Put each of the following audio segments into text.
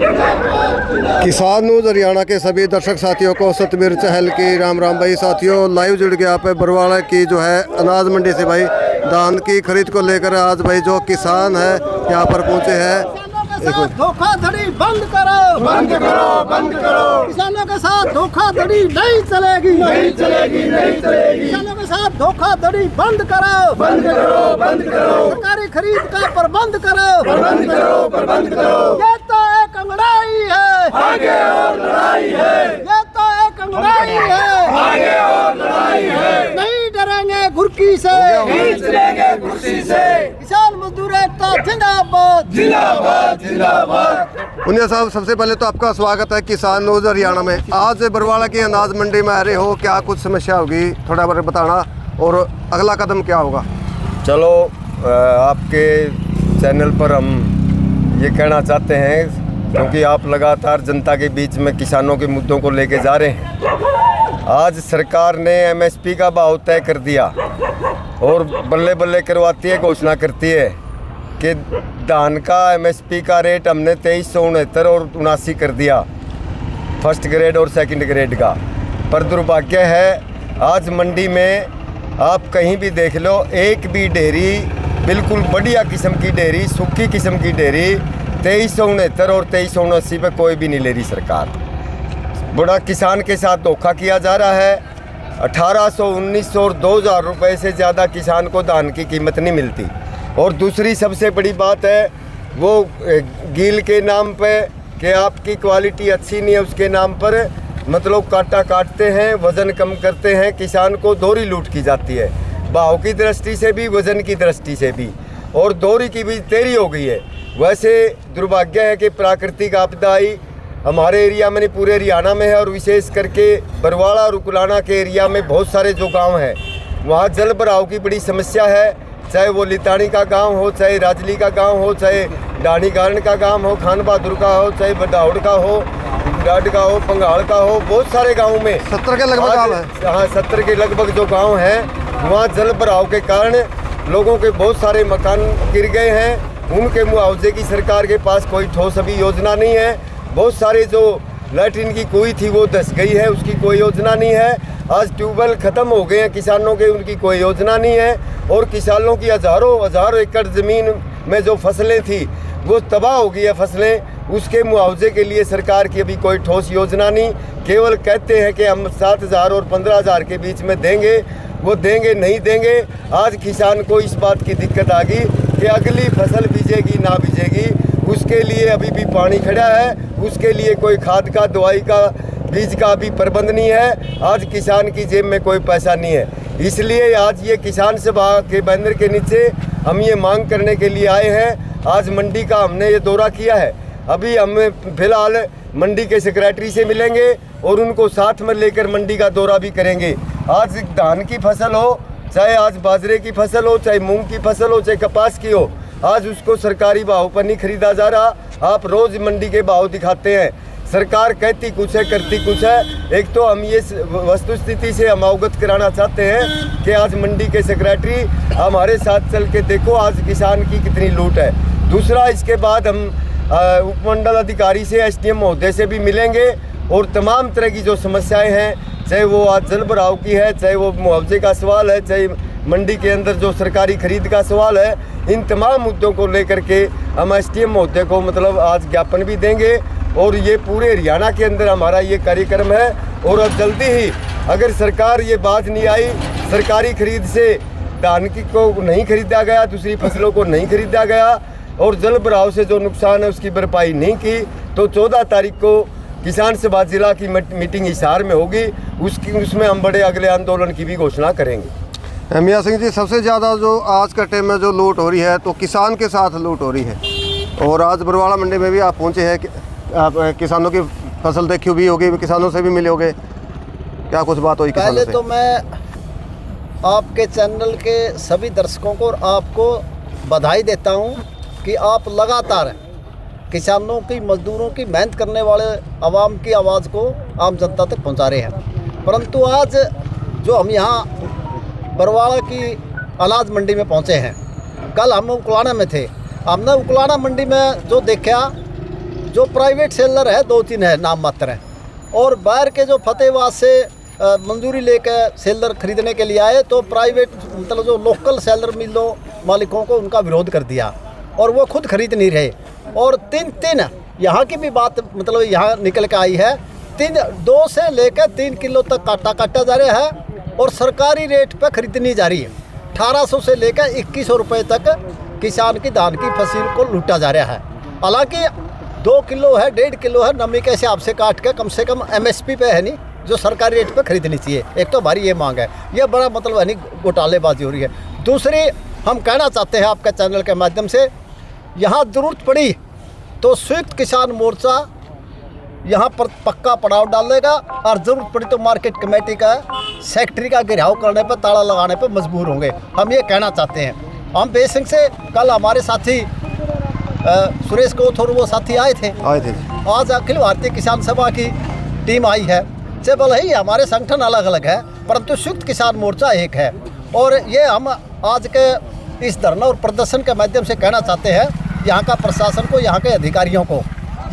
किसान न्यूज़ हरियाणा के सभी दर्शक साथियों को सतबीर चहल की राम राम। भाई साथियों, लाइव जुड़ गया पे बरवाड़ा की जो है अनाज मंडी से भाई धान की खरीद को लेकर आज भाई जो किसान है यहाँ पर पहुँचे हैं। धोखाधड़ी बंद करो, बंद करो, बंद करो। किसानों के साथ धोखाधड़ी नहीं चलेगी, नहीं चलेगी, नहीं चलेगी। किसानों के साथ धोखाधड़ी बंद करो, बंद करो, बंद करो। सरकारी खरीद का प्रबंध करो, प्रबंध करो, प्रबंध करो। ये तो एक लड़ाई है, आगे और लड़ाई है। ये तो एक लड़ाई है, आगे और लड़ाई है। नहीं डरेंगे घुर्की से, नहीं चलेंगे कुर्सी से। किसान मजदूर एकता जिंदाबाद, जिंदाबाद, जिंदाबाद। पुनिया साहब, सबसे पहले तो आपका स्वागत है किसान न्यूज़ हरियाणा में। आज बरवाड़ा की अनाज मंडी में आ रहे हो, क्या कुछ समस्या होगी थोड़ा बार बताना और अगला कदम क्या होगा? चलो, आपके चैनल पर हम ये कहना चाहते हैं क्योंकि आप लगातार जनता के बीच में किसानों के मुद्दों को लेके जा रहे हैं। आज सरकार ने एमएसपी का भाव तय कर दिया और बल्ले बल्ले करवाती है, घोषणा करती है कि धान का एमएसपी का रेट हमने 2369 और 79 कर दिया, फर्स्ट ग्रेड और सेकंड ग्रेड का। पर दुर्भाग्य है, आज मंडी में आप कहीं भी देख लो, एक भी डेयरी, बिल्कुल बढ़िया किस्म की डेयरी, सूखी किस्म की डेयरी 2369 और 2379 पे कोई भी नहीं ले रही सरकार। बड़ा किसान के साथ धोखा किया जा रहा है। 1800, 1900 और 2000 रुपये से ज़्यादा किसान को धान की कीमत नहीं मिलती। और दूसरी सबसे बड़ी बात है वो गील के नाम पे कि आपकी क्वालिटी अच्छी नहीं है, उसके नाम पर मतलब काटा काटते हैं, वज़न कम करते हैं, किसान को दोहरी लूट की जाती है, भाव की दृष्टि से भी, वज़न की दृष्टि से भी, और दोहरी की भी देरी हो गई है। वैसे दुर्भाग्य है कि प्राकृतिक आपदा आई हमारे एरिया में नहीं, पूरे हरियाणा में है, और विशेष करके बरवाड़ा और उकुलाना के एरिया में बहुत सारे जो गांव हैं वहाँ जल भराव की बड़ी समस्या है। चाहे वो लितानी का गांव हो, चाहे राजली का गांव हो, चाहे डानी गारण का गांव हो, खान बहादुर का हो, चाहे बदाउड़ का हो, डाड का हो, पंगाल का हो, बहुत सारे गाँव में 70 के लगभग गाँव है। हाँ, 70 के लगभग जो गाँव हैं वहाँ जल भराव के कारण लोगों के बहुत सारे मकान गिर गए हैं। उनके मुआवजे की सरकार के पास कोई ठोस अभी योजना नहीं है। बहुत सारे जो लैट्रिन की कुई थी वो धंस गई है, उसकी कोई योजना नहीं है। आज ट्यूबवेल ख़त्म हो गए हैं किसानों के, उनकी कोई योजना नहीं है। और किसानों की हज़ारों एकड़ ज़मीन में जो फसलें थी वो तबाह हो गई है फसलें, उसके मुआवजे के लिए सरकार की अभी कोई ठोस योजना नहीं। केवल कहते हैं कि हम 7000 और 15000 के बीच में देंगे, वो देंगे नहीं देंगे। आज किसान को इस बात की दिक्कत आ गई कि अगली फसल बीजेगी ना बीजेगी, उसके लिए अभी भी पानी खड़ा है, उसके लिए कोई खाद का, दवाई का, बीज का भी प्रबंध नहीं है। आज किसान की जेब में कोई पैसा नहीं है। इसलिए आज ये किसान सभा के बैनर के नीचे हम ये मांग करने के लिए आए हैं। आज मंडी का हमने ये दौरा किया है। अभी हम फिलहाल मंडी के सेक्रेटरी से मिलेंगे और उनको साथ में लेकर मंडी का दौरा भी करेंगे। आज धान की फसल हो, चाहे आज बाजरे की फसल हो, चाहे मूंग की फसल हो, चाहे कपास की हो, आज उसको सरकारी भाव पर नहीं खरीदा जा रहा। आप रोज़ मंडी के भाव दिखाते हैं, सरकार कहती कुछ है, करती कुछ है। एक तो हम ये वस्तुस्थिति से हम अवगत कराना चाहते हैं कि आज मंडी के सेक्रेटरी हमारे साथ चल के देखो आज किसान की कितनी लूट है। दूसरा, इसके बाद हम उपमंडल अधिकारी से, एसडीएम महोदय से भी मिलेंगे और तमाम तरह की जो समस्याएं हैं, चाहे वो आज जल भराव की है, चाहे वो मुआवजे का सवाल है, चाहे मंडी के अंदर जो सरकारी खरीद का सवाल है, इन तमाम मुद्दों को लेकर के हम एसडीएम महोदय को मतलब आज ज्ञापन भी देंगे। और ये पूरे हरियाणा के अंदर हमारा ये कार्यक्रम है। और अब जल्दी ही अगर सरकार ये बात नहीं आई, सरकारी खरीद से धान की को नहीं खरीदा गया, दूसरी फसलों को नहीं खरीदा गया और जल भराव से जो नुकसान है उसकी भरपाई नहीं की, तो 14 तारीख को किसान सभा जिला की मीटिंग हिसार में होगी। उसमें हम बड़े अगले आंदोलन की भी घोषणा करेंगे। मियां सिंह जी, सबसे ज़्यादा जो आज के टाइम में जो लूट हो रही है तो किसान के साथ लूट हो रही है। और आज बरवाड़ा मंडी में भी आप पहुंचे हैं, आप किसानों की फसल देखी भी होगी, किसानों से भी मिले होंगे, क्या कुछ बात हुई किसानों से? पहले तो मैं आपके चैनल के सभी दर्शकों को और आपको बधाई देता हूं कि आप लगातार किसानों की, मजदूरों की, मेहनत करने वाले आवाम की आवाज़ को आम जनता तक पहुंचा रहे हैं। परंतु आज जो हम यहाँ बरवाड़ा की अनाज मंडी में पहुंचे हैं, कल हम उकुलाना में थे, हमने उकुलाना मंडी में जो देखा जो प्राइवेट सेलर है 2-3 है, नाम मात्र है, और बाहर के जो फतेहाबाद से मंजूरी लेकर सेलर खरीदने के लिए आए तो प्राइवेट मतलब जो लोकल सेलर मिलों मालिकों को उनका विरोध कर दिया और वो खुद खरीद नहीं रहे। और 3 यहाँ की भी बात मतलब यहाँ निकल के आई है, 2 से लेकर 3 किलो तक काटा जा रहा है और सरकारी रेट पर खरीदनी जा रही है। 1800 से लेकर 2100 रुपये तक किसान की धान की फसल को लूटा जा रहा है। हालांकि 2 किलो है, 1.5 किलो है, नमी के हिसाब से काट के कम से कम MSP पे है नहीं, जो सरकारी रेट पे खरीदनी चाहिए। एक तो हमारी ये मांग है, ये बड़ा मतलब है नहीं घोटालेबाजी हो रही है। दूसरी हम कहना चाहते हैं आपके चैनल के माध्यम से, यहाँ ज़रूरत पड़ी तो संयुक्त किसान मोर्चा यहाँ पर पक्का पड़ाव डालेगा और ज़रूरत पड़ी तो मार्केट कमेटी का सेक्रेटरी का घेराव करने पर, ताला लगाने पर मजबूर होंगे। हम ये कहना चाहते हैं। हम बेसिंग से कल हमारे साथी सुरेश कोथ और वो साथी आए थे। आज अखिल भारतीय किसान सभा की टीम आई है। से भले ही हमारे संगठन अलग अलग है परंतु संयुक्त किसान मोर्चा एक है। और ये हम आज के इस धरना और प्रदर्शन के माध्यम से कहना चाहते हैं यहाँ का प्रशासन को, यहाँ के अधिकारियों को,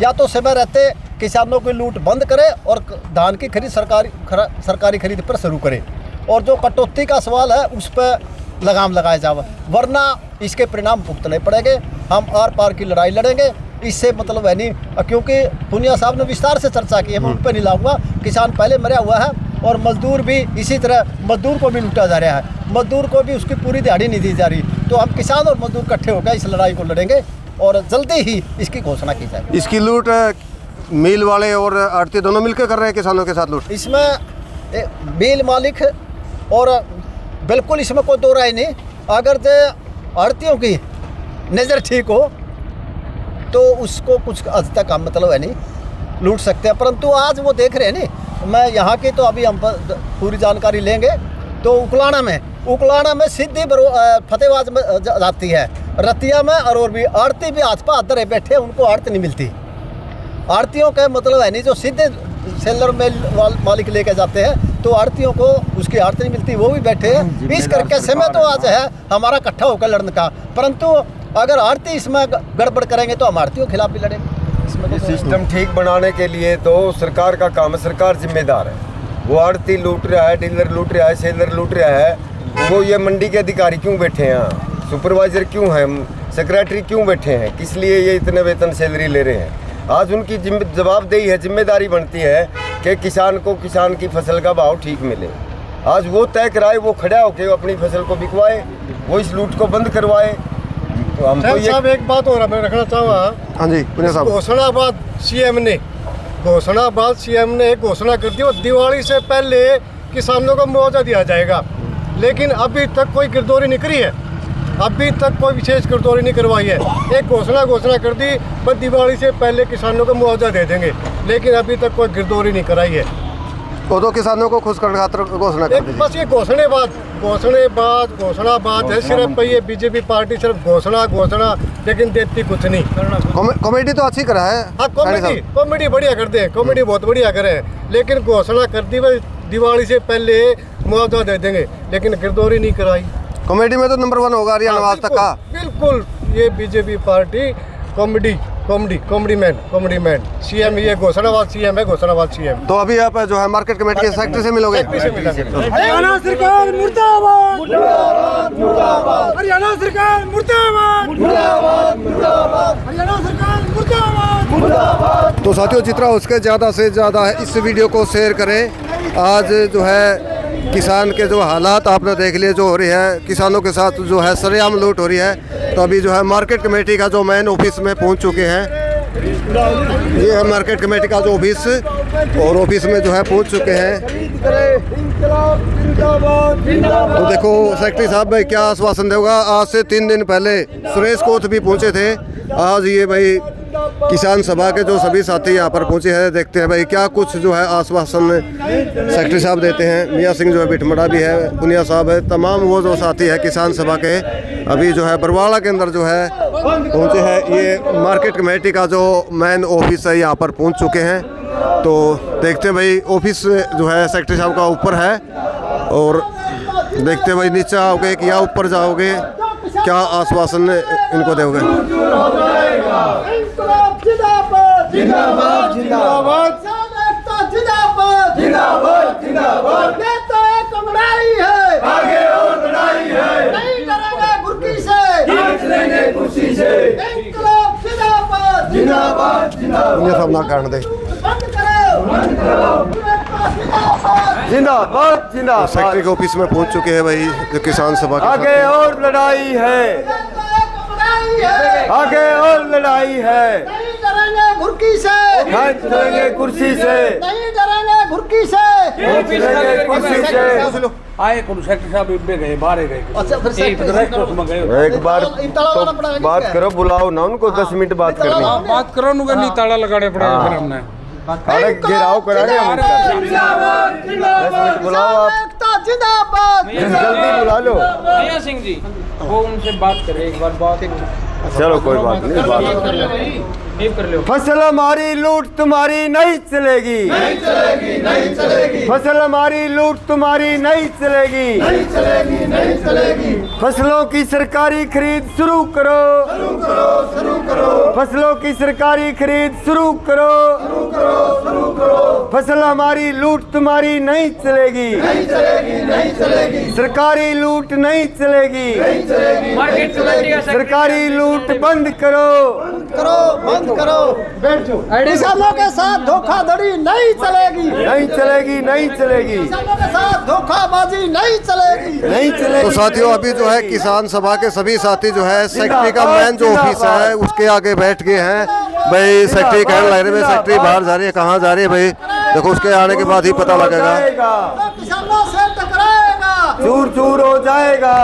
या तो समय रहते किसानों की लूट बंद करे और धान की खरीद सरकारी खरीद पर शुरू करे, और जो कटौती का सवाल है उस पर लगाम लगाया जाए, वरना इसके परिणाम भुगतने पड़ेंगे। हम आर पार की लड़ाई लड़ेंगे। इससे मतलब है नहीं, क्योंकि पुनिया साहब ने विस्तार से चर्चा की है, मैं उन पर नहीं लाऊंगा। किसान पहले मरा हुआ है और मजदूर भी इसी तरह, मजदूर को भी लूटा जा रहा है, मजदूर को भी उसकी पूरी दिहाड़ी नहीं दी जा रही। तो हम किसान और मजदूर इकट्ठे होकर इस लड़ाई को लड़ेंगे और जल्दी ही इसकी घोषणा की जाए। इसकी लूट मिल वाले और आड़ती दोनों मिलकर कर रहे हैं किसानों के साथ लूट। इसमें मिल मालिक और बिल्कुल इसमें कोई दो राय नहीं। अगर जो आड़तियों की नज़र ठीक हो तो उसको कुछ हद तक हम मतलब है नहीं लूट सकते हैं, परंतु आज वो देख रहे हैं नहीं। मैं यहाँ की तो अभी हम पूरी जानकारी लेंगे। तो उकलाना में सीधी फतेहाबाद में जाती है, रतिया में और भी आड़ती भी हाथ पर हाथ बैठे, उनको आड़त नहीं मिलती। आड़तियों का मतलब है नहीं, जो सीधे सेलर में मालिक लेके जाते हैं तो आड़तियों को उसकी आड़त नहीं मिलती, वो भी बैठे हैं। इस करके समय तो आज है हमारा इकट्ठा होकर लड़ने का, परंतु अगर आड़ती इसमें गड़बड़ करेंगे तो हम आड़तियों के खिलाफ भी लड़ेंगे। इसमें तो सिस्टम ठीक बनाने के लिए तो सरकार का काम है, सरकार जिम्मेदार है। वो आड़ती लूट रहा है, डीलर लूट रहा है, सेलर लूट रहा है, वो ये मंडी के अधिकारी क्यों बैठे हैं, सुपरवाइजर क्यों हैं, सेक्रेटरी क्यों बैठे हैं, किस लिए ये इतने वेतन सैलरी ले रहे हैं। आज उनकी जवाबदेही है, जिम्मेदारी बनती है कि किसान को किसान की फसल का भाव ठीक मिले। आज वो तय कराए, वो खड़ा होकर अपनी फसल को बिकवाए, वो इस लूट को बंद करवाए। तो हमको ये साहब एक बात और मैं रखना चाहूँगा। हाँ जी पुनिया साहब, घोषणा बाद सीएम ने एक घोषणा कर दी और दिवाली से पहले किसानों को मुआवजा दिया जाएगा, लेकिन अभी तक कोई गिरदौरी नहीं करी है, अभी तक कोई विशेष गिरदौरी नहीं करवाई है। एक घोषणा कर दी बस दिवाली से पहले किसानों को मुआवजा दे देंगे, लेकिन अभी तक कोई गिरदौरी नहीं कराई है। वो तो किसानों को खुश करने खातिर घोषणा कर दीजिए। बस ये घोषणा बात है सिर्फ। ये बीजेपी पार्टी सिर्फ घोषणा लेकिन देती कुछ नहीं। कॉमेडी तो अच्छी करा है। हाँ, कॉमेडी बढ़िया करते हैं, कॉमेडी बहुत बढ़िया करे हैं, लेकिन घोषणा कर दी भाई दिवाली से पहले मुआवजा दे देंगे, लेकिन गिरदौरी नहीं कराई। कॉमेडी में तो नंबर 1 होगा रियान आज तक का। बिल्कुल ये BJP party comedy man CM, ये घोषणाबाद सीएम है, घोषणाबाद सीएम। तो अभी आप जो है मार्केट कमेटी के सेक्रेटरी से मिलोगे। हरियाणा सरकार मुर्दाबाद, हरियाणा सरकार मुर्दाबाद, हरियाणा सरकार मुर्दाबाद। तो साथियों जितना उसके ज़्यादा से ज़्यादा है इस वीडियो को शेयर करें। आज जो है किसान के जो हालात आपने देख लिए जो हो रही है, किसानों के साथ जो है सरेआम लूट हो रही है। तो अभी जो है मार्केट कमेटी का जो मेन ऑफिस में पहुंच चुके हैं। ये है मार्केट कमेटी का जो ऑफिस, और ऑफिस में जो है पहुंच चुके हैं। तो देखो सेक्रेटरी साहब भाई क्या आश्वासन देगा। आज से 3 दिन पहले सुरेश कोथ भी पहुंचे थे, आज ये भाई किसान सभा के जो सभी साथी यहाँ पर पहुंचे हैं। देखते हैं भाई क्या कुछ जो है आश्वासन सेक्रेटरी साहब देते हैं। मियाँ सिंह जो है बिठमड़ा भी है, पुनिया साहब है, तमाम वो जो साथी है किसान सभा के अभी जो है बरवाड़ा के अंदर जो है पहुंचे हैं। ये मार्केट कमेटी का जो मेन ऑफिस है यहाँ पर पहुंच चुके हैं। तो देखते हैं भाई ऑफिस जो है सेक्रेटरी साहब का ऊपर है, और देखते हैं भाई नीचे आओगे कि या ऊपर जाओगे, क्या आश्वासन इनको दोगे। इंकलाब जिंदाबाद, जिंदाबाद जिंदाबाद किसान एकता जिंदाबाद जिंदाबाद जिंदाबाद ये तो एक लड़ाई है, आगे और लड़ाई है, नहीं डरेंगे गुर्की से, जीत लेंगे कुर्सी से, इंकलाब जिंदाबाद जिंदाबाद जिंदाबाद ये सब ना करने दे। बंद करो, एकता जिंदाबाद जिंदाबाद जिंदाबाद सेक्रेटरी के ऑफिस में पहुंच चुके हैं भाई जो किसान सभा के आगे साथ। और लड़ाई है, ये तो एक लड़ाई है, आगे और लड़ाई है, नहीं डरेंगे गुर्की से, जीत लेंगे कुर्सी से, नहीं डरेंगे गुर्की से। जीत लेंगे कुर्सी से। आए कौन सेक्रेटरी साहब इब्बे गए बाहर गए अच्छा फिर एक बार तो बात करो, बुलाओ ना उनको, 10 मिनट बात करनी। बात करो नुगा नहीं ताला लगाने पड़ेगा फिर हमने अरे घेराव कराने हम इसका। 10 मिनट बुलाओ आप, एकता जिंदाबाद जल्दी बुला लो। भैया सिंह जी वो उनसे बात करें एक बार बात चलो कोई बात नहीं, बात कर लो फसल हमारी लूट तुम्हारी नहीं चलेगी, नहीं चलेगी, नहीं चलेगी। फसल हमारी लूट तुम्हारी नहीं चलेगी, नहीं चलेगी, नहीं चलेगी। फसलों की सरकारी खरीद शुरू करो, शुरू करो, शुरू करो। फसलों की सरकारी खरीद शुरू करो, शुरू करो, शुरू करो। फसल हमारी लूट तुम्हारी नहीं चलेगी, नहीं चलेगी, नहीं चलेगी। सरकारी लूट नहीं चलेगी, नहीं चलेगी। मार्केट कमेटी का सरकारी लूट बंद करो, करो, बंद करो। किसानों के साथ धोखाधड़ी नहीं चलेगी, नहीं चलेगी, नहीं चलेगी, किसानों के साथ धोखाबाजी नहीं चलेगी। नहीं चलेगी। तो साथियों अभी जो है किसान सभा के सभी साथी जो है सेक्रेटरी का मेन जो ऑफिस है उसके आगे बैठ गए हैं भाई। सेक्रेटरी कहने लग रहे हैं सेक्रेटरी बाहर जा रही है, कहाँ जा रही है भाई, देखो उसके आने के बाद ही पता लगेगा। तो किसानों से टकराएगा, चूर चूर हो जाएगा।